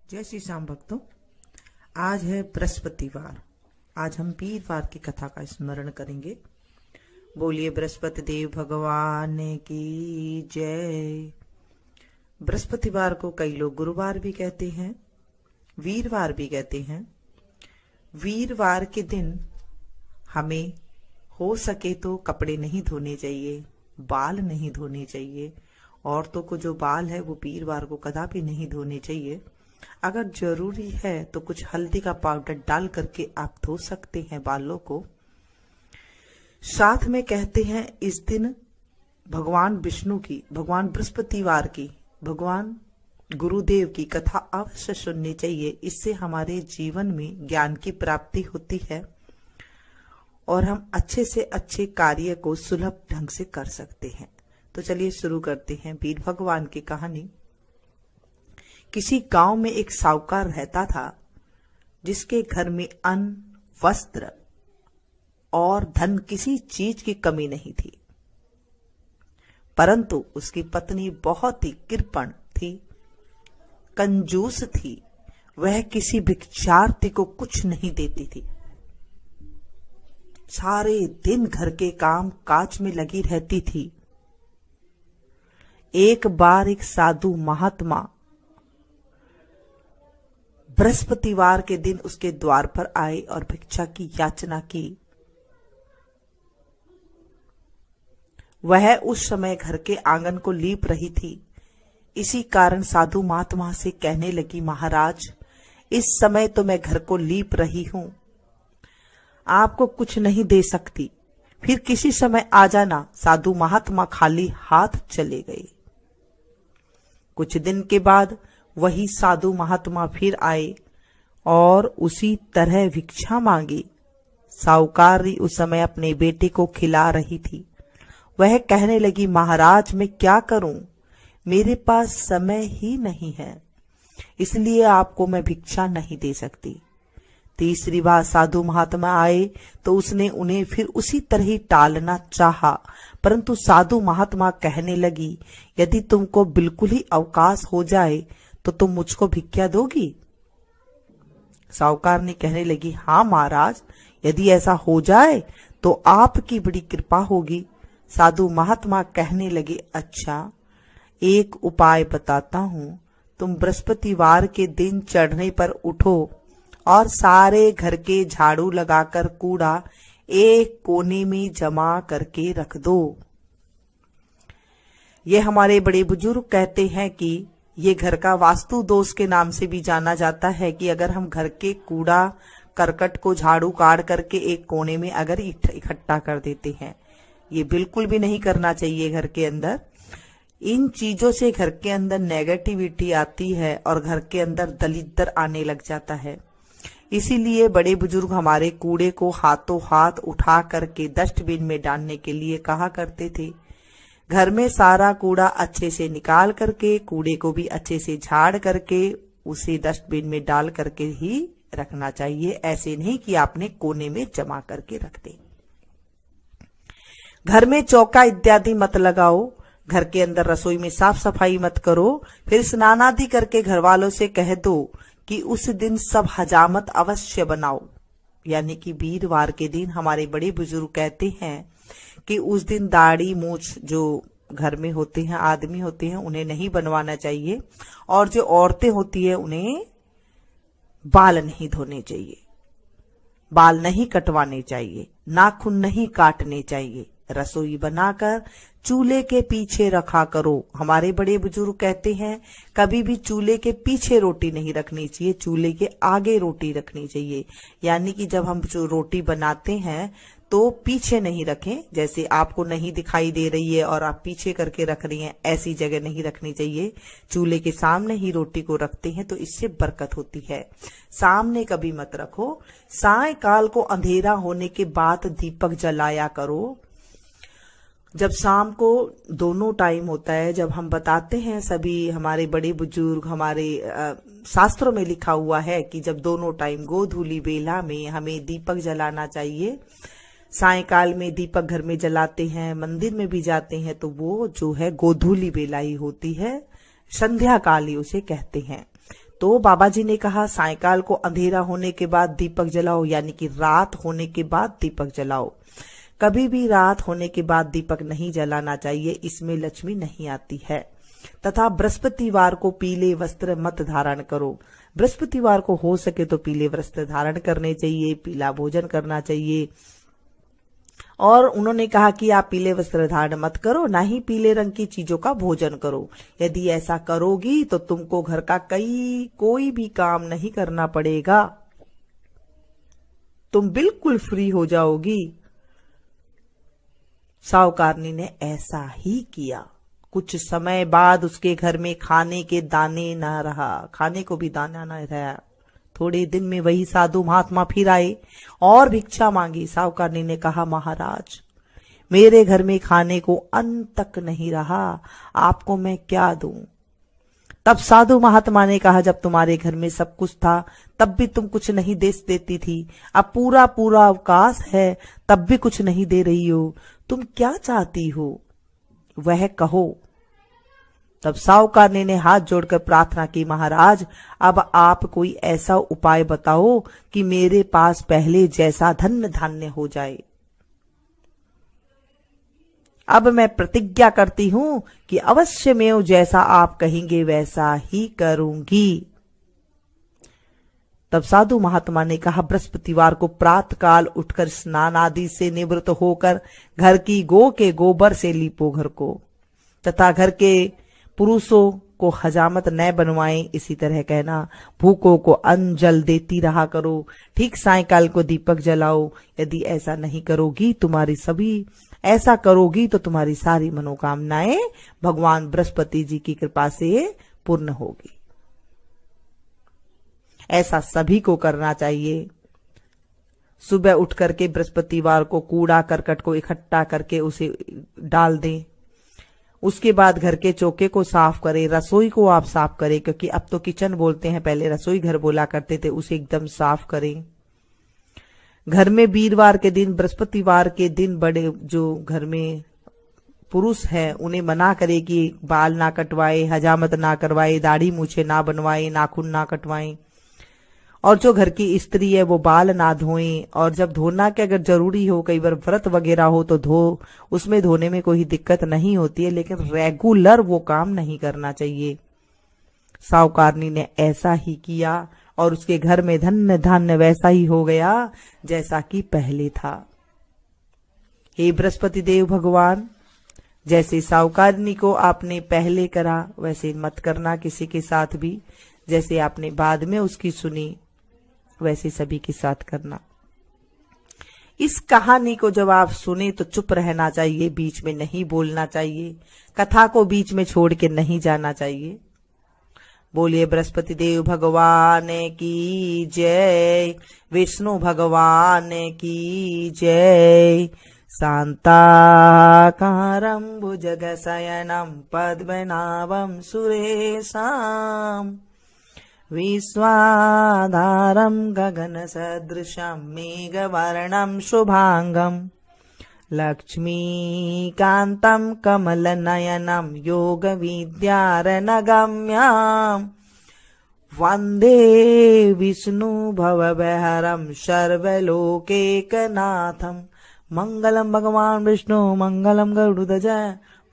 जय श्री श्याम भक्तों। आज है बृहस्पतिवार। आज हम वीरवार की कथा का स्मरण करेंगे। बोलिए बृहस्पति देव भगवान की जय। बृहस्पतिवार को कई लोग गुरुवार भी कहते हैं, वीरवार भी कहते हैं। वीरवार के दिन हमें हो सके तो कपड़े नहीं धोने चाहिए, बाल नहीं धोने चाहिए। औरतों को जो बाल है वो वीरवार को कदापि नहीं धोने चाहिए। अगर जरूरी है तो कुछ हल्दी का पाउडर डाल करके आप धो सकते हैं बालों को। साथ में कहते हैं इस दिन भगवान विष्णु की, भगवान बृहस्पतिवार की, भगवान गुरुदेव की कथा अवश्य सुननी चाहिए। इससे हमारे जीवन में ज्ञान की प्राप्ति होती है और हम अच्छे से अच्छे कार्य को सुलभ ढंग से कर सकते हैं। तो चलिए शुरू करते हैं वीर भगवान की कहानी। किसी गांव में एक साहूकार रहता था जिसके घर में अन्न, वस्त्र और धन किसी चीज की कमी नहीं थी। परंतु उसकी पत्नी बहुत ही कृपण थी, कंजूस थी। वह किसी भिक्षार्थी को कुछ नहीं देती थी। सारे दिन घर के काम काज में लगी रहती थी। एक बार एक साधु महात्मा बृहस्पतिवार के दिन उसके द्वार पर आए और भिक्षा की याचना की। वह उस समय घर के आंगन को लीप रही थी। इसी कारण साधु महात्मा से कहने लगी, महाराज, इस समय तो मैं घर को लीप रही हूं, आपको कुछ नहीं दे सकती, फिर किसी समय आ जाना। साधु महात्मा खाली हाथ चले गए। कुछ दिन के बाद वही साधु महात्मा फिर आए और उसी तरह भिक्षा मांगी। साहूकारी उस समय अपने बेटे को खिला रही थी। वह कहने लगी, महाराज, मैं क्या करूं, मेरे पास समय ही नहीं है, इसलिए आपको मैं भिक्षा नहीं दे सकती। तीसरी बार साधु महात्मा आए तो उसने उन्हें फिर उसी तरह ही टालना चाहा, परंतु साधु महात्मा कहने लगी, यदि तुमको बिल्कुल ही अवकाश हो जाए तो तुम मुझको भिक्षा दोगी? साहूकार ने कहने लगी, हाँ महाराज, यदि ऐसा हो जाए तो आपकी बड़ी कृपा होगी। साधु महात्मा कहने लगे, अच्छा, एक उपाय बताता हूँ। तुम बृहस्पतिवार के दिन चढ़ने पर उठो और सारे घर के झाड़ू लगाकर कूड़ा एक कोने में जमा करके रख दो। ये हमारे बड़े बुजुर्ग कहते हैं कि ये घर का वास्तु दोष के नाम से भी जाना जाता है कि अगर हम घर के कूड़ा करकट को झाड़ू काट करके एक कोने में अगर इकट्ठा कर देते हैं, ये बिल्कुल भी नहीं करना चाहिए घर के अंदर। इन चीजों से घर के अंदर नेगेटिविटी आती है और घर के अंदर दलिद्र आने लग जाता है। इसीलिए बड़े बुजुर्ग हमारे कूड़े को हाथों हाथ उठा करके डस्टबिन में डालने के लिए कहा करते थे। घर में सारा कूड़ा अच्छे से निकाल करके, कूड़े को भी अच्छे से झाड़ करके उसे डस्टबिन में डाल करके ही रखना चाहिए। ऐसे नहीं कि आपने कोने में जमा करके रख दे। घर में चौका इत्यादि मत लगाओ। घर के अंदर रसोई में साफ सफाई मत करो। फिर स्नान आदि करके घर वालों से कह दो कि उस दिन सब हजामत अवश्य बनाओ। यानी कि वीरवार के दिन हमारे बड़े बुजुर्ग कहते हैं कि उस दिन दाढ़ी मूछ जो घर में होते हैं, आदमी होते हैं, उन्हें नहीं बनवाना चाहिए और जो औरतें होती है उन्हें बाल नहीं धोने चाहिए, बाल नहीं कटवाने चाहिए, नाखून नहीं काटने चाहिए। रसोई बनाकर चूल्हे के पीछे रखा करो। हमारे बड़े बुजुर्ग कहते हैं कभी भी चूल्हे के पीछे रोटी नहीं रखनी चाहिए, चूल्हे के आगे रोटी रखनी चाहिए। यानी कि जब हम जो रोटी बनाते हैं तो पीछे नहीं रखें, जैसे आपको नहीं दिखाई दे रही है और आप पीछे करके रख रही हैं, ऐसी जगह नहीं रखनी चाहिए। चूल्हे के सामने ही रोटी को रखते हैं तो इससे बरकत होती है। सामने कभी मत रखो। सायंकाल को अंधेरा होने के बाद दीपक जलाया करो। जब शाम को दोनों टाइम होता है, जब हम बताते हैं सभी हमारे बड़े बुजुर्ग, हमारे शास्त्रों में लिखा हुआ है कि जब दोनों टाइम गोधूली बेला में हमें दीपक जलाना चाहिए। सायंकाल में दीपक घर में जलाते हैं, मंदिर में भी जाते हैं, तो वो जो है गोधूली बेला ही होती है, संध्या काल ही उसे कहते हैं। तो बाबा जी ने कहा सायकाल को अंधेरा होने के बाद दीपक जलाओ, यानी कि रात होने के बाद दीपक जलाओ। कभी भी रात होने के बाद दीपक नहीं जलाना चाहिए, इसमें लक्ष्मी नहीं आती है। तथा बृहस्पतिवार को पीले वस्त्र मत धारण करो। बृहस्पतिवार को हो सके तो पीले वस्त्र धारण करने चाहिए, पीला भोजन करना चाहिए। और उन्होंने कहा कि आप पीले वस्त्र धारण मत करो, ना ही पीले रंग की चीजों का भोजन करो। यदि ऐसा करोगी तो तुमको घर का कोई भी काम नहीं करना पड़ेगा, तुम बिल्कुल फ्री हो जाओगी। साहूकारनी ने ऐसा ही किया। कुछ समय बाद उसके घर में खाने के दाने न रहा, खाने को भी दाना न रहा। थोड़े दिन में वही साधु महात्मा फिर आए और भिक्षा मांगी। साहूकारनी ने कहा, महाराज मेरे घर में खाने को अन्न तक नहीं रहा, आपको मैं क्या दूं? तब साधु महात्मा ने कहा, जब तुम्हारे घर में सब कुछ था तब भी तुम कुछ नहीं दे देती थी, अब पूरा पूरा अवकाश है तब भी कुछ नहीं दे रही हो, तुम क्या चाहती हो वह कहो। तब साहूकारनी ने हाथ जोड़कर प्रार्थना की, महाराज अब आप कोई ऐसा उपाय बताओ कि मेरे पास पहले जैसा धन धान्य हो जाए। अब मैं प्रतिज्ञा करती हूं कि अवश्य में जैसा आप कहेंगे वैसा ही करूंगी। तब साधु महात्मा ने कहा, बृहस्पतिवार को प्रातःकाल उठकर स्नान आदि से निवृत्त होकर घर की गौ के गोबर से लीपो घर को, तथा घर के पुरुषों को हजामत न बनवाएं। इसी तरह कहना, भूखों को अन्न जल देती रहा करो। ठीक सायकाल को दीपक जलाओ। यदि ऐसा नहीं करोगी ऐसा करोगी तो तुम्हारी सारी मनोकामनाएं भगवान बृहस्पति जी की कृपा से पूर्ण होगी। ऐसा सभी को करना चाहिए। सुबह उठ करके बृहस्पतिवार को कूड़ा करकट को इकट्ठा करके उसे डाल दें। उसके बाद घर के चौके को साफ करें, रसोई को आप साफ करें, क्योंकि अब तो किचन बोलते हैं, पहले रसोई घर बोला करते थे, उसे एकदम साफ करें। घर में वीरवार के दिन, बृहस्पतिवार के दिन बड़े जो घर में पुरुष हैं उन्हें मना करे कि बाल ना कटवाए, हजामत ना करवाए, दाढ़ी मूछे ना बनवाए, नाखून ना कटवाएं। और जो घर की स्त्री है वो बाल ना धोएं, और जब धोना के अगर जरूरी हो, कई बार व्रत वगैरह हो तो उसमें धोने में कोई दिक्कत नहीं होती है, लेकिन रेगुलर वो काम नहीं करना चाहिए। साहूकारनी ने ऐसा ही किया और उसके घर में धन्य धान्य वैसा ही हो गया जैसा कि पहले था। हे बृहस्पति देव भगवान, जैसे साहूकारनी को आपने पहले करा वैसे मत करना किसी के साथ भी, जैसे आपने बाद में उसकी सुनी वैसे सभी के साथ करना। इस कहानी को जब आप सुने तो चुप रहना चाहिए, बीच में नहीं बोलना चाहिए, कथा को बीच में छोड़ के नहीं जाना चाहिए। बोलिए बृहस्पति देव भगवान की जय, विष्णु भगवान की जय। शांताकारं भुजगशयनं पद्मनाभं सुरेशं, विश्वाधारं गगनसदृशं मेघवर्णं शुभांगं, लक्ष्मीकान्तं कमलनयनं योगविद्यारनगम्यं, वन्दे विष्णु भवभयहरं सर्वलोकैकनाथं। मंगलम भगवान विष्णु मंगलम गरुड़ध्वज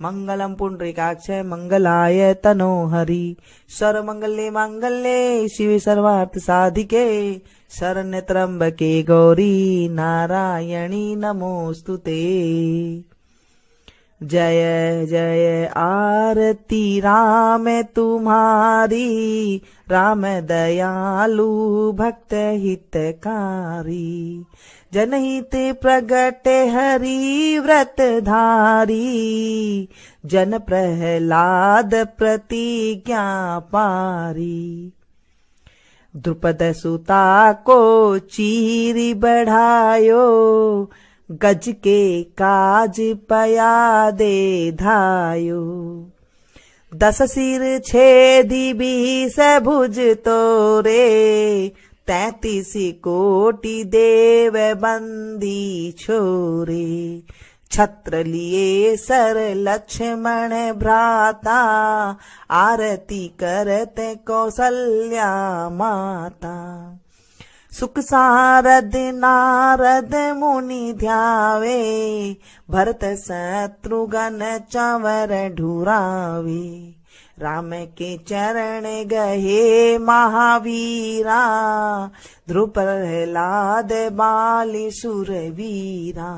मंगलम पुंडरीकाक्ष मंगलाय तनोहरि। सर्वमंगले मंगले शिवे सर्वार्थ साधिके, शरण्य त्र्यंबके गौरी नारायणी नमोस्तुते। जय जय आरती राम तुम्हारी, राम दयालु भक्त हितकारी, जनहित प्रगट हरि व्रत धारी, जन प्रहलाद प्रतिज्ञा पारी। द्रुपद सुता को चीरी बढ़ायो, गज के काज पया दे धायो, 10 सिर छेदी 20 भुज तोरे, 33 कोटि देव बंदी छोरे, छत्र लिए सर लक्ष्मण भ्राता, आरती करते कौसल्या माता। सुख सारद नारद मुनि ध्यावे, भरत शत्रुघ्न चंवर ढुरावे। राम के चरण गहे महावीरा, ध्रुव प्रहलाद बाली सुरवीरा।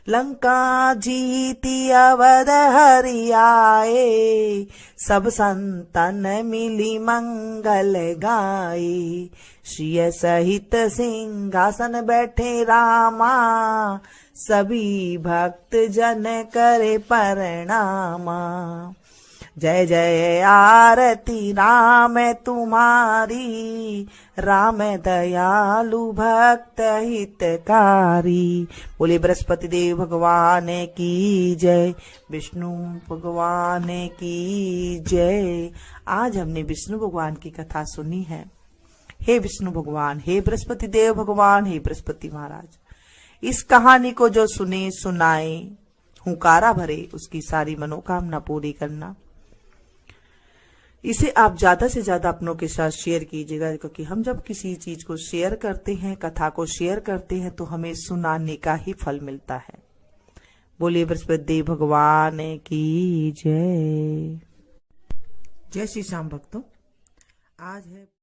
लंका जीती अवध हरि आए, सब संतन मिली मंगल गाए। श्रिय सहित सिंहासन बैठे रामा, सभी भक्त जन करे प्रणामा। जय जय आरती राम तुम्हारी, राम दयालु भक्त हितकारी। बोले बृहस्पति देव भगवान की जय, विष्णु भगवान की जय। आज हमने विष्णु भगवान की कथा सुनी है। हे विष्णु भगवान, हे बृहस्पति देव भगवान, हे बृहस्पति महाराज, इस कहानी को जो सुने सुनाए हुंकारा भरे, उसकी सारी मनोकामना पूरी करना। इसे आप ज्यादा से ज्यादा अपनों के साथ शेयर कीजिएगा, क्योंकि हम जब किसी चीज को शेयर करते हैं, कथा को शेयर करते हैं, तो हमें सुनाने का ही फल मिलता है। बोलिए बृहस्पति देव भगवान की जय। जय श्री श्याम भक्तों, आज है